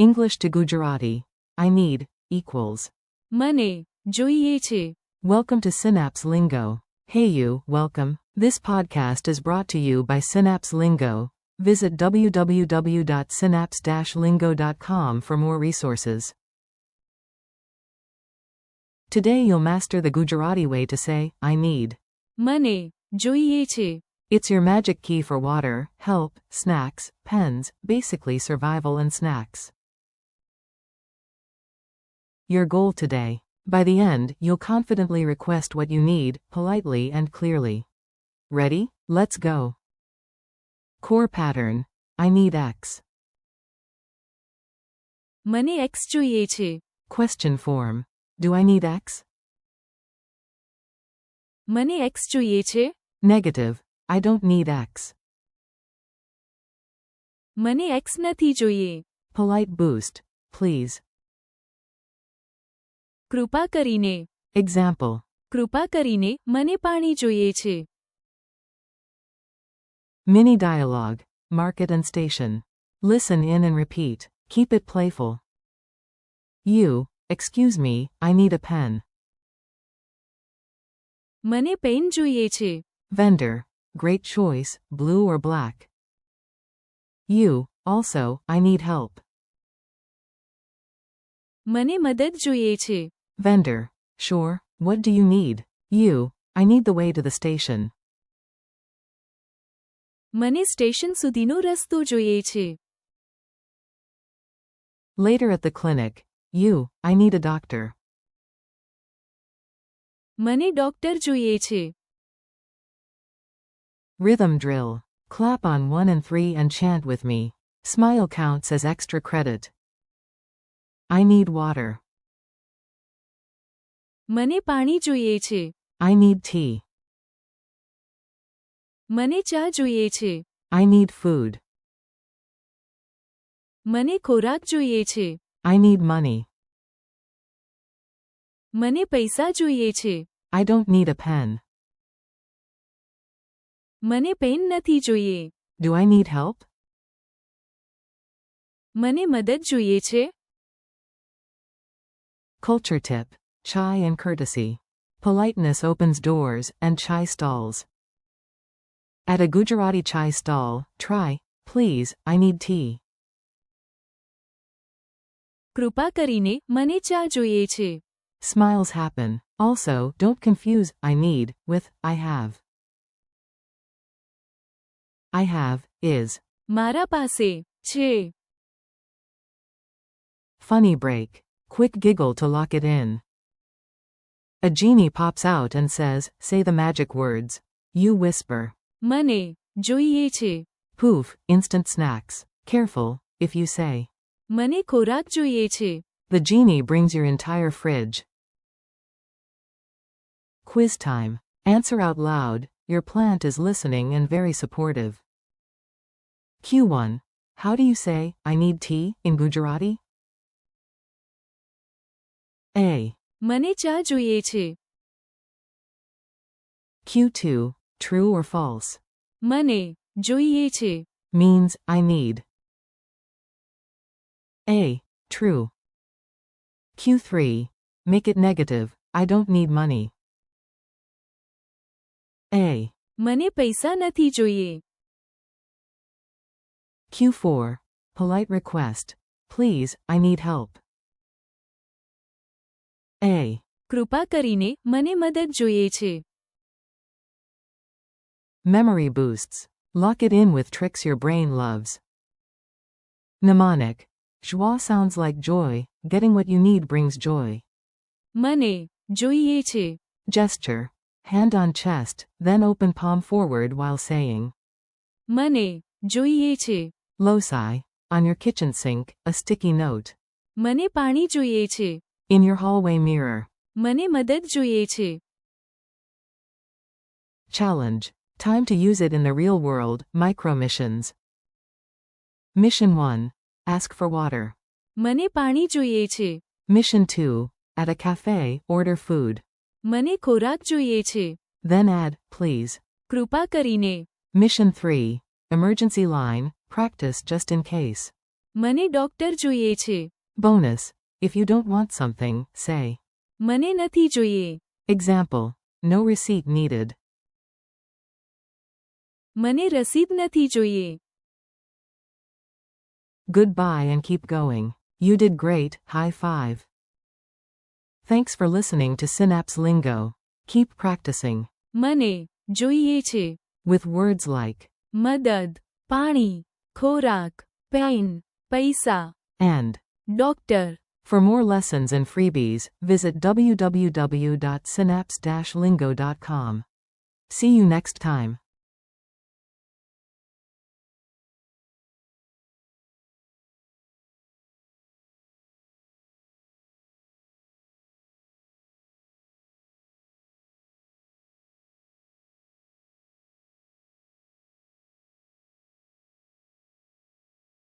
English to Gujarati. I need equals. મને જોઈએ છે. Welcome to Synapse Lingo. Hey you, welcome. This podcast is brought to you by Synapse Lingo. Visit www.synapse-lingo.com for more resources. Today you'll master the Gujarati way to say, I need. મને જોઈએ છે. It's your magic key for water, help, snacks, pens, basically survival and snacks. Your goal today. By the end, you'll confidently request what you need, politely and clearly. Ready? Let's go. Core pattern. I need X. મને X જોઈએ છે. Question form. Do I need X? મને X જોઈએ છે. Negative. I don't need X. મને X નથી જોઈએ. Polite boost. Please. કૃપા કરીને. Example. કૃપા કરીને મને પાણી જોઈએ છે. Mini dialogue. Market and station. Listen in and repeat. Keep it playful. You, excuse me, I need a pen. મને પેન જોઈએ છે. Vendor. Great choice, blue or black. You, also, I need help. મને મદદ જોઈએ છે. Vendor. Sure, what do you need? You, I need the way to the station. મને station સુધીનો રસ્તો જોઈએ છે. Later at the clinic. You, I need a doctor. મને ડોક્ટર જોઈએ છે. Rhythm drill. Clap on 1 and 3 and chant with me. Smile counts as extra credit. I need water. મને પાણી જોઈએ છે. I need tea. મને ચા જોઈએ છે. I need food. મને ખોરાક જોઈએ છે. I need money. મને પૈસા જોઈએ છે. I don't need a pen. મને પેન નથી જોઈએ. Do I need help? મને મદદ જોઈએ છે. Culture tip. Chai and courtesy. Politeness opens doors and chai stalls. At a Gujarati chai stall, try, please, I need tea. કૃપા કરીને મને ચા જોઈએ છે. Smiles happen. Also, don't confuse I need with I have. I have is. મારા પાસે છે. Funny break. Quick giggle to lock it in. A genie pops out and says, say the magic words. You whisper. મને જોઈએ છે. Poof, instant snacks. Careful, if you say. મને ખોરાક જોઈએ છે. The genie brings your entire fridge. Quiz time. Answer out loud. Your plant is listening and very supportive. Q1. How do you say, I need tea, in Gujarati? A. મને ચા જોઈએ છે. Q2. True or false? મને જોઈએ છે. Means, I need. A. True. Q3. Make it negative. I don't need money. A. મને પૈસા નથી જોઈએ. Q4. Polite request. Please, I need help. A. કૃપા કરીને મને મદદ જોઈએ છે. Memory boosts. Lock it in with tricks your brain loves. Mnemonic. Joie sounds like joy. Getting what you need brings joy. મને જોઈએ છે. Gesture. Hand on chest, then open palm forward while saying. મને જોઈએ છે. Loci. On your kitchen sink, a sticky note. મને પાણી જોઈએ છે. In your hallway mirror. મને મદદ જોઈએ છે. Challenge. Time to use it in the real world, micro missions. Mission 1. Ask for water. મને પાણી જોઈએ છે. Mission 2. At a cafe, order food. મને ખોરાક જોઈએ છે. Then add, please. કૃપા કરીને. Mission 3. Emergency line, practice just in case. મને ડોક્ટર જોઈએ છે. Bonus. If you don't want something, say. મને નથી જોઈએ. Example. No receipt needed. મને રસીદ નથી જોઈએ. Goodbye and keep going. You did great, high five. Thanks for listening to Synapse Lingo. Keep practicing. મને જોઈએ છે. With words like મદદ, પાણી, ખોરાક, પેન, પૈસા, and. Doctor. For more lessons and freebies, visit www.synapse-lingo.com. See you next time.